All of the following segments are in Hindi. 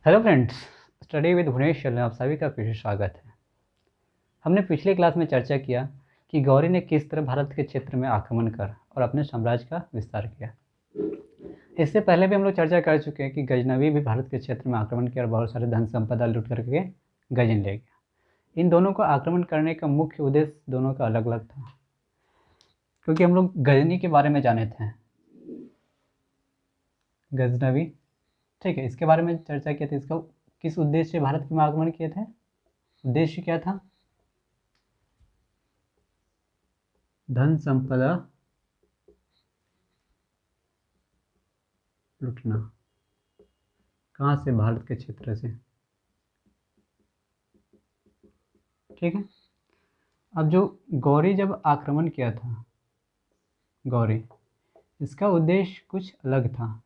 Hello friends, study with Bhuvnesh channel में आप सभी का फिर से स्वागत है। हमने पिछले क्लास में चर्चा किया कि गौरी ने किस तरह भारत के क्षेत्र में आक्रमण कर और अपने साम्राज्य का विस्तार किया। इससे पहले भी हम लोग चर्चा कर चुके हैं कि गजनवी भी भारत के क्षेत्र में आक्रमण किया और बहुत सारे धन संपदा लूट करके गजन ले गया। इन दोनों को आक्रमण करने का मुख्य उद्देश्य दोनों का अलग अलग था, क्योंकि हम लोग गजनी के बारे में जाने थे, गजनवी, ठीक है, इसके बारे में चर्चा की थी। इसका किस उद्देश्य से भारत में आक्रमण किए थे, उद्देश्य क्या था? धन संपदा लूटना। कहाँ से? भारत के क्षेत्र से, ठीक है। अब जो गौरी जब आक्रमण किया था, गौरी, इसका उद्देश्य कुछ अलग था।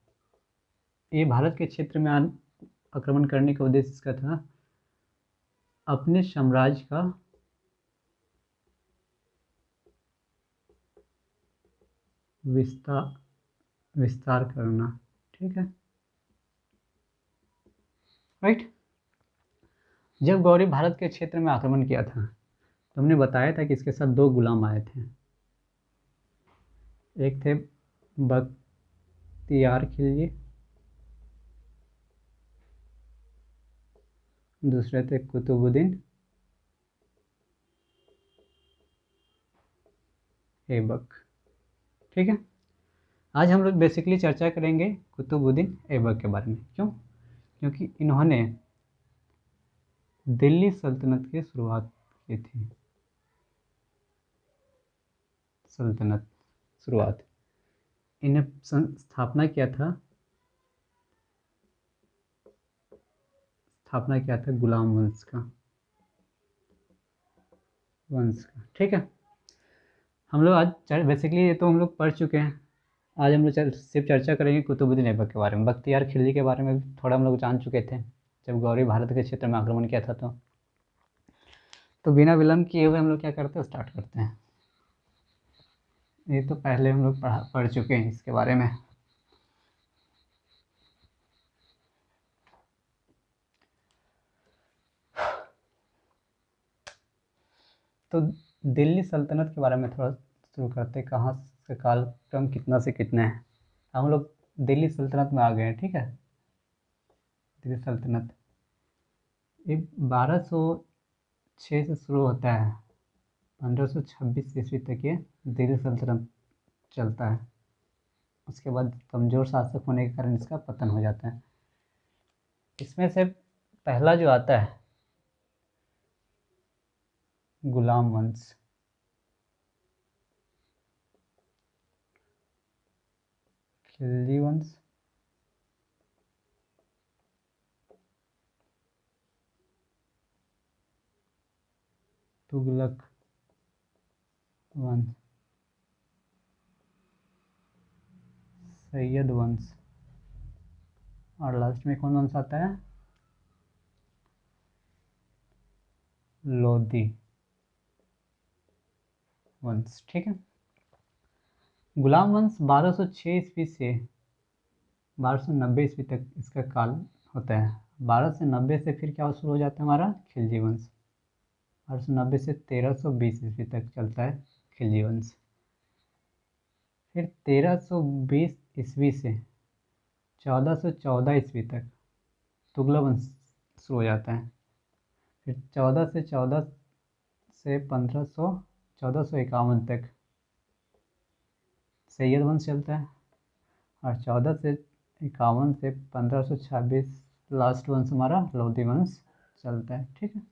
ये भारत के क्षेत्र में आक्रमण करने का उद्देश्य इसका था अपने साम्राज्य का विस्तार करना, ठीक है, राइट। जब गौरी भारत के क्षेत्र में आक्रमण किया था तो हमने बताया था कि इसके साथ दो गुलाम आए थे। एक थे बख्तियार खिलजी, दूसरे थे कुतुबुद्दीन ऐबक, ठीक है। आज हम लोग बेसिकली चर्चा करेंगे कुतुबुद्दीन ऐबक के बारे में। क्यों? क्योंकि इन्होंने दिल्ली सल्तनत की शुरुआत की थी। इन्हें स्थापना किया था गुलाम वंश का, ठीक है। हम लोग आज बेसिकली ये तो हम लोग पढ़ चुके हैं। आज हम लोग सिर्फ चर्चा करेंगे कुतुबुद्दीन ऐबक के बारे में। बख्तियार खिलजी के बारे में भी थोड़ा हम लोग जान चुके थे जब गौरी भारत के क्षेत्र में आक्रमण किया था। तो बिना विलंब किए हुए हम लोग क्या करते हैं, स्टार्ट करते हैं। ये तो पहले हम लोग पढ़ चुके हैं इसके बारे में। तो दिल्ली सल्तनत के बारे में थोड़ा शुरू करते हैं। कहाँ से कालक्रम कितना से कितना है। हम लोग दिल्ली सल्तनत में आ गए हैं, ठीक है। दिल्ली सल्तनत ये 1206 से शुरू होता है, 1526 ईस्वी तक ये दिल्ली सल्तनत चलता है। उसके बाद कमज़ोर शासक होने के कारण इसका पतन हो जाता है। इसमें से पहला जो आता है गुलाम वंश, खिलजी वंश, तुगलक वंश, सैयद वंश, और लास्ट में कौन वंश आता है? लोधी वंश, ठीक है। गुलाम वंश 1206 ईस्वी से 1290 ईस्वी तक इसका काल होता है। 1290 से फिर क्या शुरू हो जाता है हमारा खिलजी वंश। 1290 से 1320 ईस्वी तक चलता है खिलजी वंश। फिर 1320 ईस्वी से 1414 ईस्वी तक तुगलक वंश शुरू हो जाता है। फिर 1414 से 1451 तक सैयद वंश चलता है। और 1451 से 1526 लास्ट वंश हमारा लोधी वंश चलता है, ठीक है।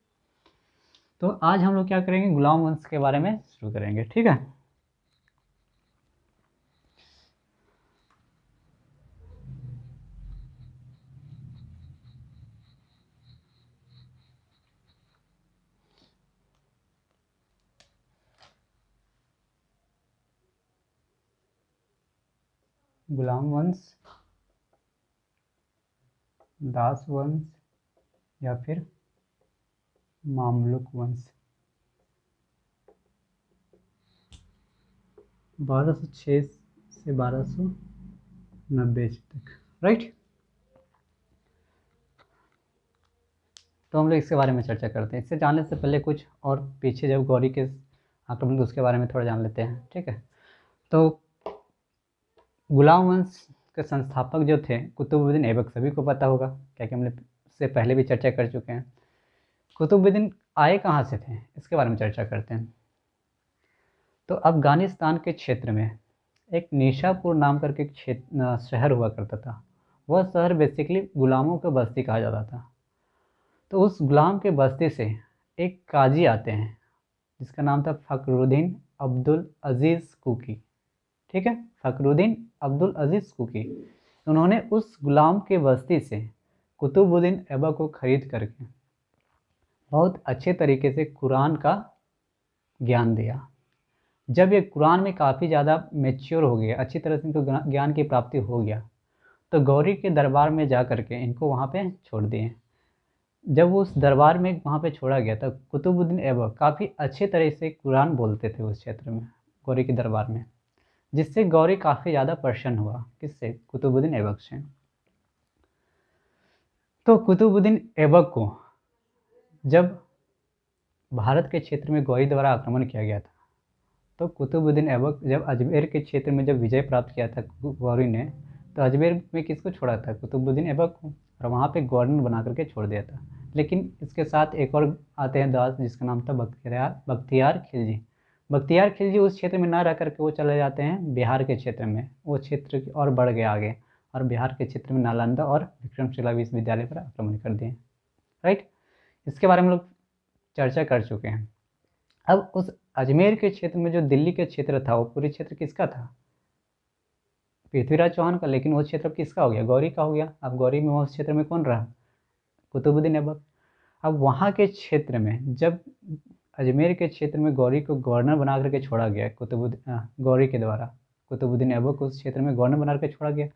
तो आज हम लोग क्या करेंगे, गुलाम वंश के बारे में शुरू करेंगे, ठीक है। गुलाम वंश, दास वंश या फिर मामलुक वंश 1206 से 1290 तक, राइट। तो हम लोग इसके बारे में चर्चा करते हैं। इससे जानने से पहले कुछ और पीछे जब गौरी के आक्रमण उसके बारे में थोड़ा जान लेते हैं, ठीक है। तो गुलाम वंश के संस्थापक जो थे कुतुबुद्दीन ऐबक, सभी को पता होगा, क्या कि हमने इससे पहले भी चर्चा कर चुके हैं। कुतुबुद्दीन आए कहाँ से थे, इसके बारे में चर्चा करते हैं। तो अफ़गानिस्तान के क्षेत्र में एक निशापुर नाम करके एक शहर हुआ करता था। वह शहर बेसिकली गुलामों का बस्ती कहा जाता था। तो उस गुलाम के बस्ती से एक काजी आते हैं जिसका नाम था फ़खरुद्दीन अब्दुल अज़ीज़ कुकी, ठीक है, फ़खरुद्दीन अब्दुल अज़ीज़ कुकी। उन्होंने उस गुलाम के बस्ती से कुतुबुद्दीन ऐबक को खरीद करके बहुत अच्छे तरीके से कुरान का ज्ञान दिया। जब ये कुरान में काफ़ी ज़्यादा मैच्योर हो गया, अच्छी तरह से इनको ज्ञान की प्राप्ति हो गया, तो गौरी के दरबार में जा कर के इनको वहाँ पे छोड़ दिए। जब वो उस दरबार में वहाँ पे छोड़ा गया तब कुतुबुद्दीन ऐबक काफ़ी अच्छे तरह से कुरान बोलते थे उस क्षेत्र में, गौरी के दरबार में, जिससे गौरी काफ़ी ज़्यादा प्रसन्न हुआ। किससे? कुतुबुद्दीन ऐबक से। तो कुतुबुद्दीन ऐबक को जब भारत के क्षेत्र में गौरी द्वारा आक्रमण किया गया था, तो कुतुबुद्दीन ऐबक जब अजमेर के क्षेत्र में जब विजय प्राप्त किया था गौरी ने, तो अजमेर में किसको छोड़ा था? कुतुबुद्दीन ऐबक को, और वहाँ पे गवर्नर बना करके छोड़ दिया था। लेकिन इसके साथ एक और आते हैं दास, जिसका नाम था बख्तियार खिलजी। बख्तियार खिलजी उस क्षेत्र में ना रह करके वो चले जाते हैं बिहार के क्षेत्र में। वो क्षेत्र और बढ़ गया आगे, और बिहार के क्षेत्र में नालंदा और विक्रमशिला विश्वविद्यालय पर आक्रमण कर दिए, राइट। इसके बारे में लोग चर्चा कर चुके हैं। अब उस अजमेर के क्षेत्र में जो दिल्ली के क्षेत्र था, वो पूरी क्षेत्र किसका था? पृथ्वीराज चौहान का। लेकिन वो क्षेत्र अब किसका हो गया? गौरी का हो गया। अब गौरी में उस क्षेत्र में कौन रहा? कुतुबुद्दीन ऐबक। अब वहाँ के क्षेत्र में जब अजमेर के क्षेत्र में गौरी को गवर्नर बना करके छोड़ा गया, गौरी के द्वारा कुतुबुद्दीन ऐबक को उस क्षेत्र में गवर्नर बना करके छोड़ा गया,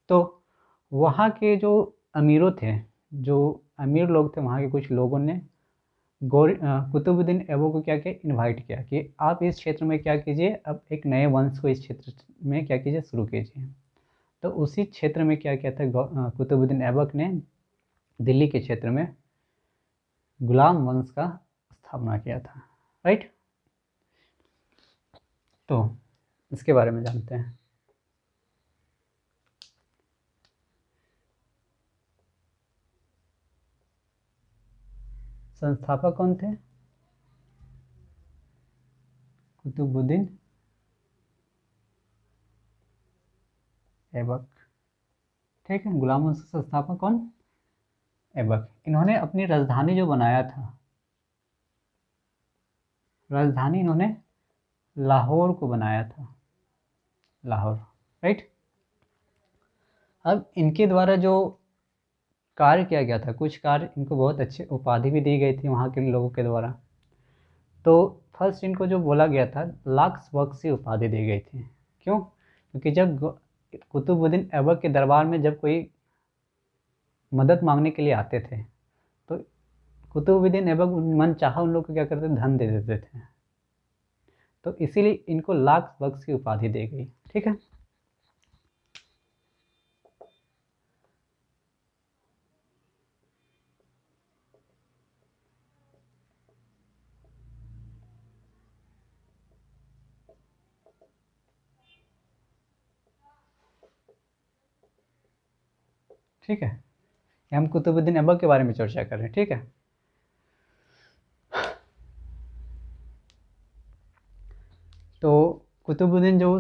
तो वहाँ के जो अमीरों थे, जो अमीर लोग थे, वहाँ के कुछ लोगों ने कुतुबुद्दीन ऐबक को क्या किया? इनवाइट किया कि आप इस क्षेत्र में क्या कीजिए, अब एक नए वंश को इस क्षेत्र में क्या कीजिए, शुरू कीजिए। तो उसी क्षेत्र में क्या किया था कुतुबुद्दीन ऐबक ने? दिल्ली के क्षेत्र में गुलाम वंश का स्थापना किया था, राइट। तो इसके बारे में जानते हैं। संस्थापक कौन थे? कुतुबुद्दीन ऐबक, ठीक है। गुलाम वंश का संस्थापक कौन? ऐबक। इन्होंने अपनी राजधानी जो बनाया था, राजधानी इन्होंने लाहौर को बनाया था, लाहौर, राइट। अब इनके द्वारा जो कार्य किया गया था, कुछ कार्य, इनको बहुत अच्छे उपाधि भी दी गई थी वहाँ के लोगों के द्वारा। तो फर्स्ट इनको जो बोला गया था, लाक्स बख्शी उपाधि दी गई थी। क्यों? क्योंकि जब कुतुबुद्दीन ऐबक के दरबार में जब कोई मदद मांगने के लिए आते थे, तो कुतुबुद्दीन ऐबक मन चाहा उन लोग को क्या करते, धन दे देते थे। तो इसीलिए इनको लाक्स बख्श की उपाधि दी गई, ठीक है। ठीक है, हम कुतुबुद्दीन ऐबक के बारे में चर्चा कर रहे हैं, ठीक है। तो कुतुबुद्दीन जो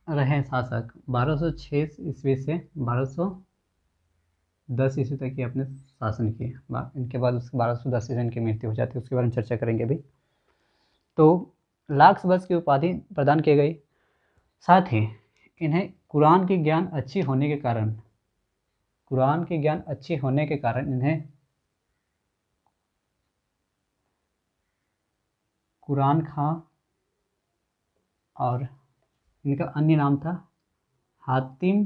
रहे शासक 1206 ईस्वी से 1210 ईस्वी तक ही अपने शासन किए। इनके बाद उसके 1210 ईस्वी इनकी मृत्यु हो जाती है, उसके बारे में चर्चा करेंगे अभी। तो लाक्स बख्श की उपाधि प्रदान की गई। साथ ही इन्हें कुरान की ज्ञान अच्छी होने के कारण, कुरान की ज्ञान अच्छी होने के कारण इन्हें कुरान खां, और इनका अन्य नाम था हातिम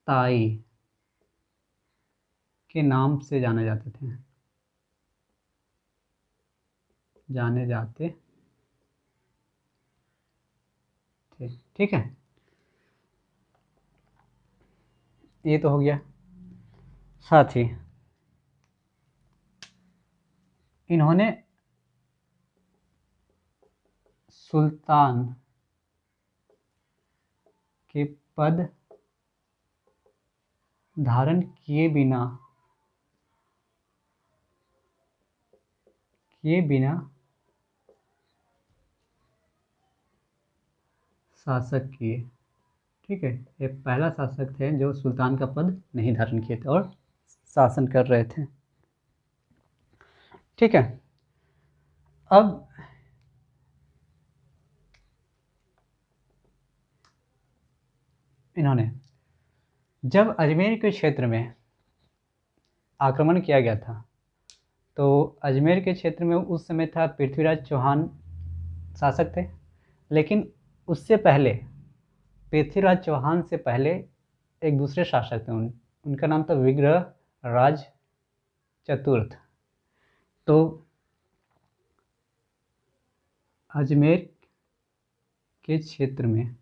ताई के नाम से जाने जाते थे, जाने जाते थे, ठीक है। ये तो हो गया। साथ ही इन्होंने सुल्तान के पद धारण किए बिना शासक किए। ठीक है, ये पहला शासक थे जो सुल्तान का पद नहीं धारण किए थे और शासन कर रहे थे। ठीक है, अब इन्होंने जब अजमेर के क्षेत्र में आक्रमण किया गया था, तो अजमेर के क्षेत्र में उस समय था पृथ्वीराज चौहान शासक थे, लेकिन उससे पहले पृथ्वीराज चौहान से पहले एक दूसरे शासक थे, उनका नाम था विग्रह राज चतुर्थ। तो अजमेर के क्षेत्र में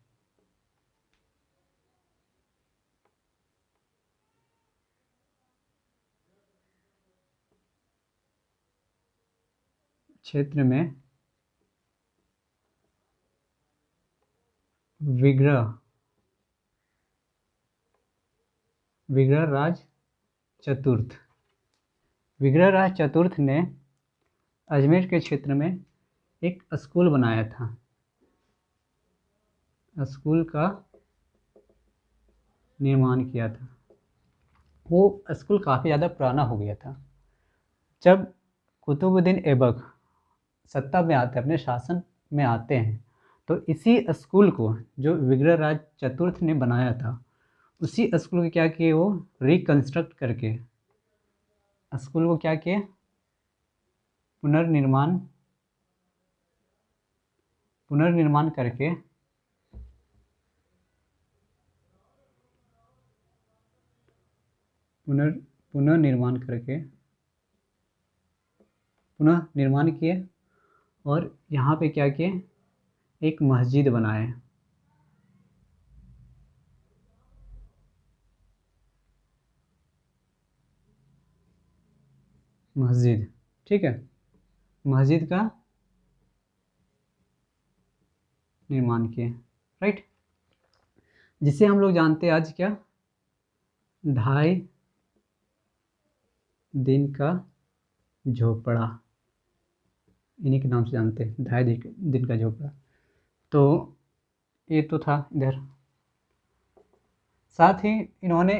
विग्रह राज चतुर्थ विग्रह राज चतुर्थ ने अजमेर के क्षेत्र में एक स्कूल बनाया था। स्कूल का निर्माण किया था। वो स्कूल काफ़ी ज़्यादा पुराना हो गया था। जब कुतुबुद्दीन ऐबक सत्ता में आते, अपने शासन में आते हैं, तो इसी स्कूल को जो विग्रह राज चतुर्थ ने बनाया था, उसी स्कूल को क्या किए, वो रिकंस्ट्रक्ट करके स्कूल को क्या किए, पुनर्निर्माण करके पुनः निर्माण किए और यहाँ पे क्या किए, एक मस्जिद बनाए। मस्जिद, ठीक है, मस्जिद का निर्माण किए, राइट, जिसे हम लोग जानते हैं आज क्या, 2.5 दिन का झोपड़ा, इन्हीं के नाम से जानते हैं, 2.5 दिन का झोपड़ा। तो ये तो था इधर। साथ ही इन्होंने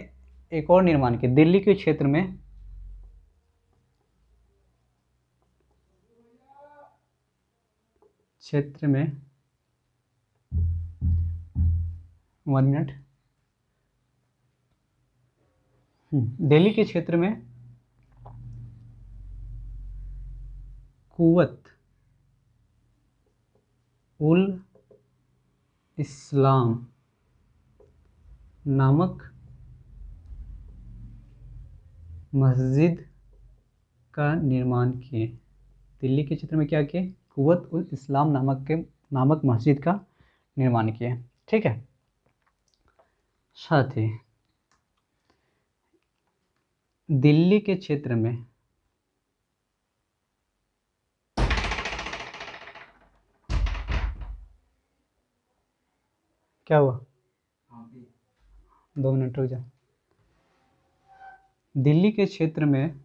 एक और निर्माण किया दिल्ली के क्षेत्र में। क्षेत्र में 1 मिनट। दिल्ली के क्षेत्र में कुव्वत उल इस्लाम नामक मस्जिद का निर्माण किए। दिल्ली के क्षेत्र में क्या किए, कुव्वत उल इस्लाम नामक मस्जिद का निर्माण किए। ठीक है, साथ ही दिल्ली के क्षेत्र में क्या हुआ, 2 मिनट रुक जा। दिल्ली के क्षेत्र में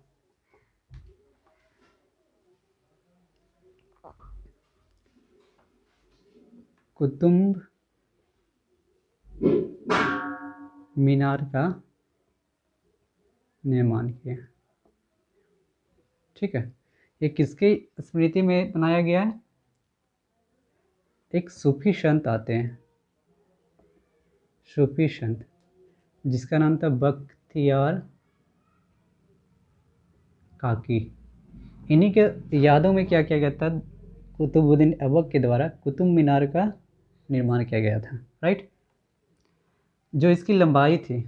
कुतुब मीनार का निर्माण किया। ठीक है, ये किसकी स्मृति में बनाया गया है, एक सूफी संत आते हैं, सूफी संत जिसका नाम था बख्तियार काकी। इन्हीं के यादों में क्या किया गया था, कुतुबुद्दीन ऐबक के द्वारा कुतुब मीनार का निर्माण किया गया था, राइट, जो इसकी लंबाई थी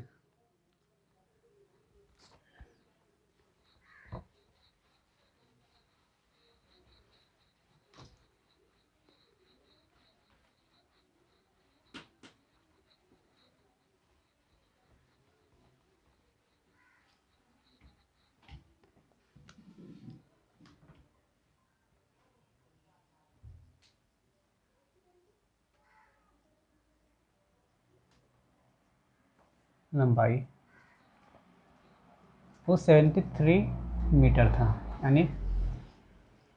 लंबाई वो 73 मीटर था, यानी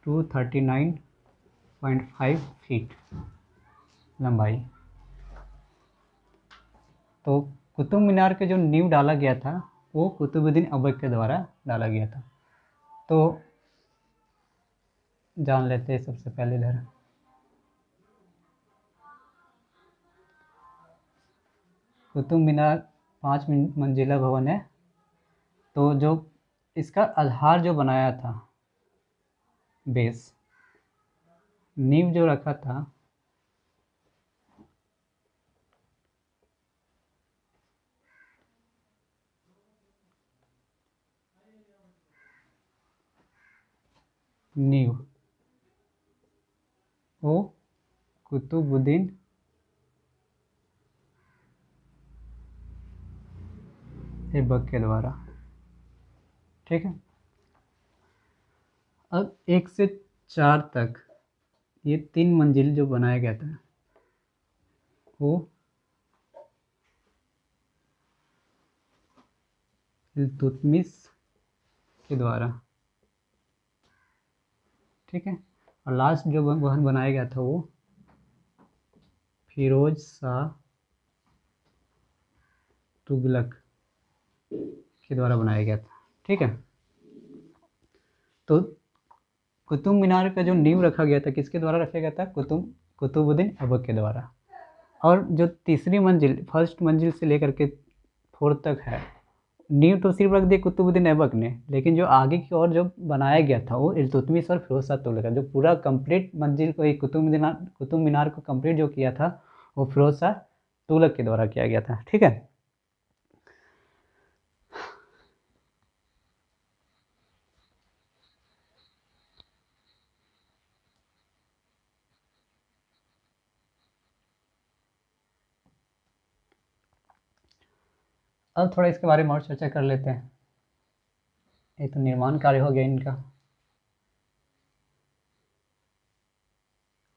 239.5 फीट लंबाई। तो कुतुब मीनार के जो नींव डाला गया था वो कुतुबुद्दीन ऐबक के द्वारा डाला गया था। तो जान लेते हैं सबसे पहले इधर कुतुब मीनार 5 मंजिला भवन है। तो जो इसका आधार जो बनाया था, बेस नींव जो रखा था, नींव वो कुतुबुद्दीन ऐबक के द्वारा। ठीक है। अब 1 से 4 तक ये 3 मंजिल जो बनाया गया था वो इल्तुतमिश के द्वारा। ठीक है। और लास्ट जो भवन बनाया गया था वो फिरोज शाह तुगलक के द्वारा बनाया गया था। ठीक है। तो कुतुब मीनार का जो नींव रखा गया था किसके द्वारा रखा गया था? कुतुबुद्दीन ऐबक के द्वारा। और जो तीसरी मंजिल, फर्स्ट मंजिल से लेकर के 4 तक है, नींव तो सिर्फ रख दी कुतुबुद्दीन ऐबक ने, लेकिन जो आगे की ओर जो बनाया गया था वो इल्तुतमिश और फिरोज शाह तुगलक का। जो पूरा कंप्लीट मंजिल को, कुतुब मीनार को कंप्लीट जो किया था वो फिरोज शाह तुगलक के द्वारा किया गया था। ठीक है। अब थोड़ा इसके बारे में और चर्चा कर लेते हैं। ये तो निर्माण कार्य हो गया इनका।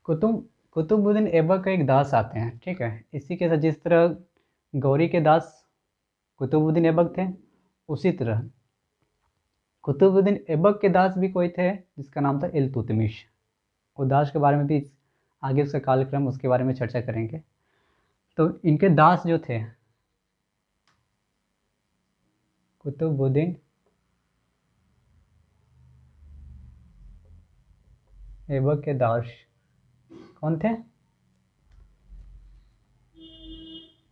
कुतुबुद्दीन ऐबक का एक दास आते हैं। ठीक है। इसी के साथ जिस तरह गौरी के दास कुतुबुद्दीन ऐबक थे, उसी तरह कुतुबुद्दीन ऐबक के दास भी कोई थे जिसका नाम था इल्तुतमिश। वो दास के बारे में भी आगे उसका कालक्रम, उसके बारे में चर्चा करेंगे। तो इनके दास जो थे कुतुबुद्दीन ऐबक के दास कौन थे?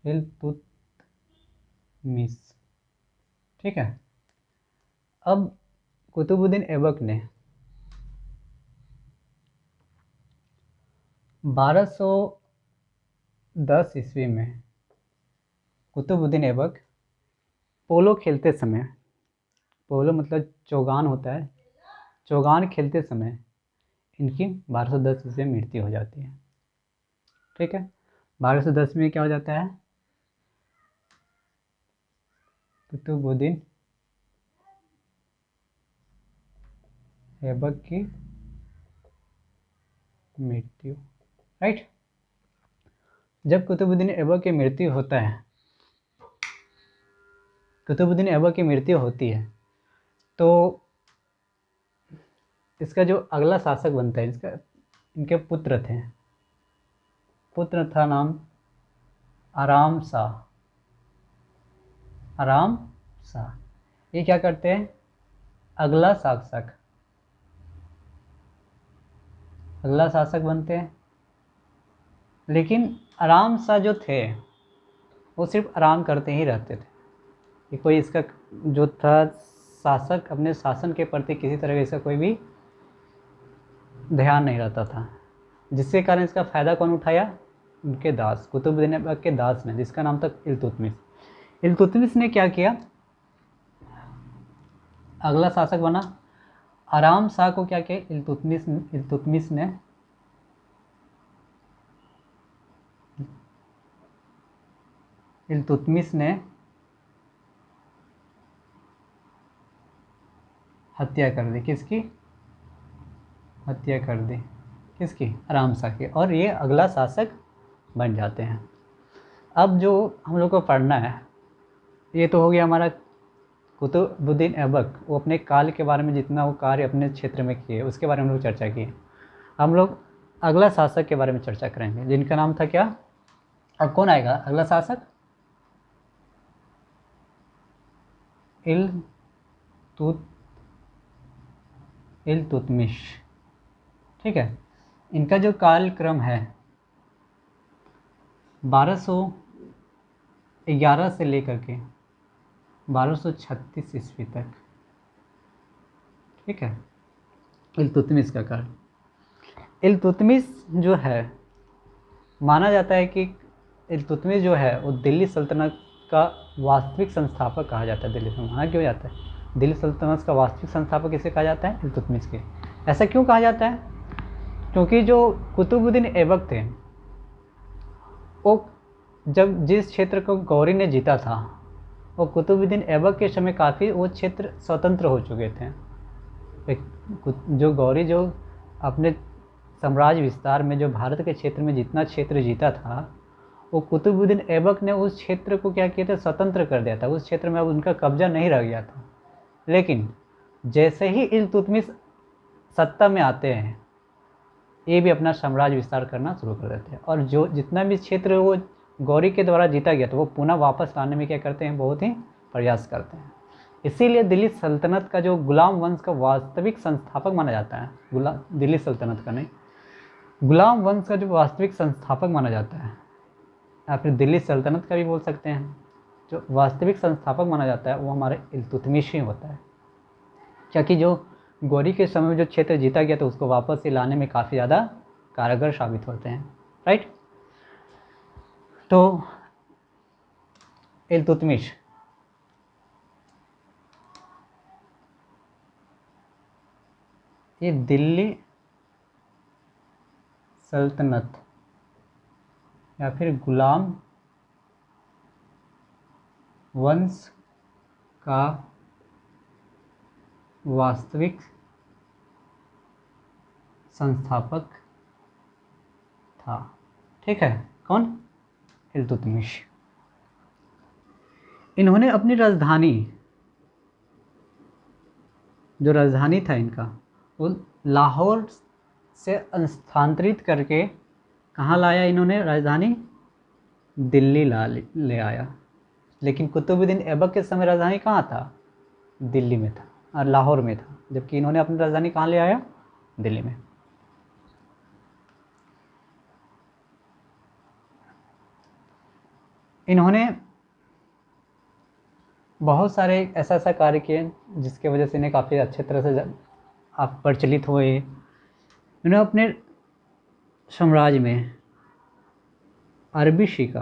इल्तुतमिश। ठीक है। अब कुतुबुद्दीन ऐबक ने 1210 ईस्वी में कुतुबुद्दीन ऐबक पोलो खेलते समय, पोलो मतलब चौगान होता है, चौगान खेलते समय इनकी 1210 ईस्वी में मृत्यु हो जाती है। ठीक है। 1210 में क्या हो जाता है? कुतुबुद्दीन ऐबक की मृत्यु। राइट। जब कुतुबुद्दीन ऐबक की मृत्यु होता है, कुतुबुद्दीन ऐबक की मृत्यु होती है, तो इसका जो अगला शासक बनता है, इसका इनके पुत्र थे, पुत्र था नाम आराम शाह। आराम शाह ये क्या करते हैं? अगला शासक बनते हैं। लेकिन आराम शाह जो थे वो सिर्फ आराम करते ही रहते थे। कि कोई इसका जो था शासक, अपने शासन के प्रति किसी तरह का इसका कोई भी ध्यान नहीं रहता था, जिसके कारण इसका फ़ायदा कौन उठाया? उनके दास, कुतुबुद्दीन ऐबक के दास ने, जिसका नाम था इल्तुतमिश। इल्तुतमिश ने क्या किया? अगला शासक बना। आराम शाह को क्या किया? इल्तुतमिश ने हत्या कर दी। किसकी हत्या कर दी? किसकी? आराम शाह की। और ये अगला शासक बन जाते हैं। अब जो हम लोग को पढ़ना है ये तो हो गया हमारा कुतुबुद्दीन ऐबक। वो अपने काल के बारे में जितना वो कार्य अपने क्षेत्र में किए उसके बारे में हम लोग चर्चा किए। हम लोग अगला शासक के बारे में चर्चा करेंगे जिनका नाम था क्या। अब कौन आएगा अगला शासक? इल्तुतमिश। ठीक है, इनका जो कालक्रम है 1211 से लेकर के 1236 ईस्वी तक। ठीक है, इल्तुतमिश का काल। इल्तुतमिश जो है, माना जाता है कि इल्तुतमिश जो है वो दिल्ली सल्तनत का वास्तविक संस्थापक कहा जाता है। दिल्ली में माना क्यों जाता है दिल्ली सल्तनत का वास्तविक संस्थापक किसे कहा जाता है? इल्तुतमिश के। ऐसा क्यों कहा जाता है? क्योंकि जो कुतुबुद्दीन ऐबक थे वो जब जिस क्षेत्र को गौरी ने जीता था वो कुतुबुद्दीन ऐबक के समय काफ़ी वो क्षेत्र स्वतंत्र हो चुके थे। जो गौरी जो अपने साम्राज्य विस्तार में जो भारत के क्षेत्र में जितना क्षेत्र जीता था वो कुतुबुद्दीन ऐबक ने उस क्षेत्र को क्या किया था? स्वतंत्र कर दिया था। उस क्षेत्र में अब उनका कब्जा नहीं रह गया था। लेकिन जैसे ही इल्तुतमिश सत्ता में आते हैं ये भी अपना साम्राज्य विस्तार करना शुरू कर देते हैं और जो जितना भी क्षेत्र वो गौरी के द्वारा जीता गया तो वो पुनः वापस लाने में क्या करते हैं? बहुत ही प्रयास करते हैं। इसीलिए दिल्ली सल्तनत का जो गुलाम वंश का वास्तविक संस्थापक माना जाता है, दिल्ली सल्तनत का नहीं, गुलाम वंश का जो वास्तविक संस्थापक माना जाता है या फिर दिल्ली सल्तनत का भी बोल सकते हैं, जो वास्तविक संस्थापक माना जाता है वो हमारे इल्तुतमिश ही होता है। क्योंकि जो गौरी के समय में जो क्षेत्र जीता गया तो उसको वापस से लाने में काफ़ी ज़्यादा कारगर साबित होते हैं। राइट, तो इल्तुतमिश ये दिल्ली सल्तनत या फिर गुलाम वंश का वास्तविक संस्थापक था। ठीक है, कौन? इल्तुतमिश। इन्होंने अपनी राजधानी, जो राजधानी था इनका, वो लाहौर से स्थानांतरित करके कहाँ लाया इन्होंने? राजधानी दिल्ली ले आया। लेकिन कुतुबुद्दीन ऐबक के समय राजधानी कहाँ था? दिल्ली में था और लाहौर में था, जबकि इन्होंने अपनी राजधानी कहाँ ले आया? दिल्ली में। इन्होंने बहुत सारे ऐसा कार्य किए जिसके वजह से इन्हें काफ़ी अच्छे तरह से आप प्रचलित हुए। इन्होंने अपने साम्राज्य में अरबी सिक्का,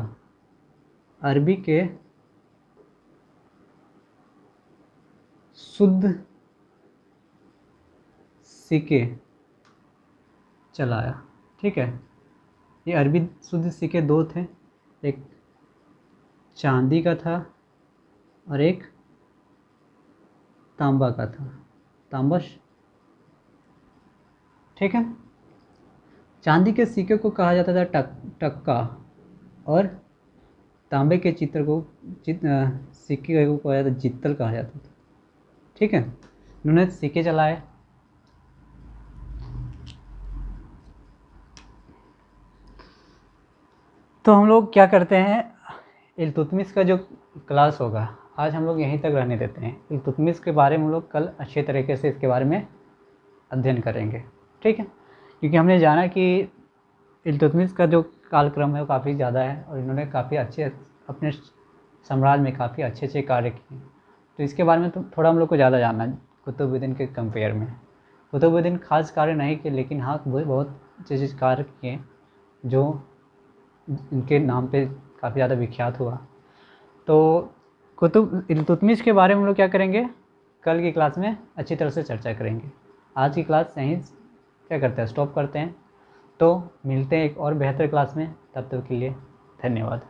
अरबी के शुद्ध सिक्के चलाया। ठीक है, ये अरबी शुद्ध सिक्के दो थे, एक चांदी का था और एक तांबा का था, तांबश। ठीक है, चांदी के सिक्के को कहा जाता था टक्का और तांबे के चित्र को सिक्के को कहा जाता जित्तल कहा जाता था। ठीक है, उन्होंने सिक्के चलाए। तो हम लोग क्या करते हैं, इल्तुतमिश का जो क्लास होगा आज हम लोग यहीं तक रहने देते हैं। इल्तुतमिश के बारे में हम लोग कल अच्छे तरीके से इसके बारे में अध्ययन करेंगे। ठीक है, क्योंकि हमने जाना कि इल्तुतमिश का जो कालक्रम है वो काफ़ी ज़्यादा है और इन्होंने काफ़ी अच्छे अपने साम्राज्य में काफ़ी अच्छे अच्छे कार्य किए। तो इसके बारे में तो थोड़ा हम लोग को ज़्यादा जानना है कुतुबुद्दीन के कंपेयर में। कुतुबुद्दीन खास कार्य नहीं किए, लेकिन हाँ बहुत अच्छे कार्य किए जो इनके नाम पे काफ़ी ज़्यादा विख्यात हुआ। तो इल्तुतमिश के बारे में हम लोग क्या करेंगे, कल की क्लास में अच्छी तरह से चर्चा करेंगे। आज की क्लास यहीं क्या करते हैं, स्टॉप करते हैं। तो मिलते हैं एक और बेहतर क्लास में, तब तक के लिए धन्यवाद।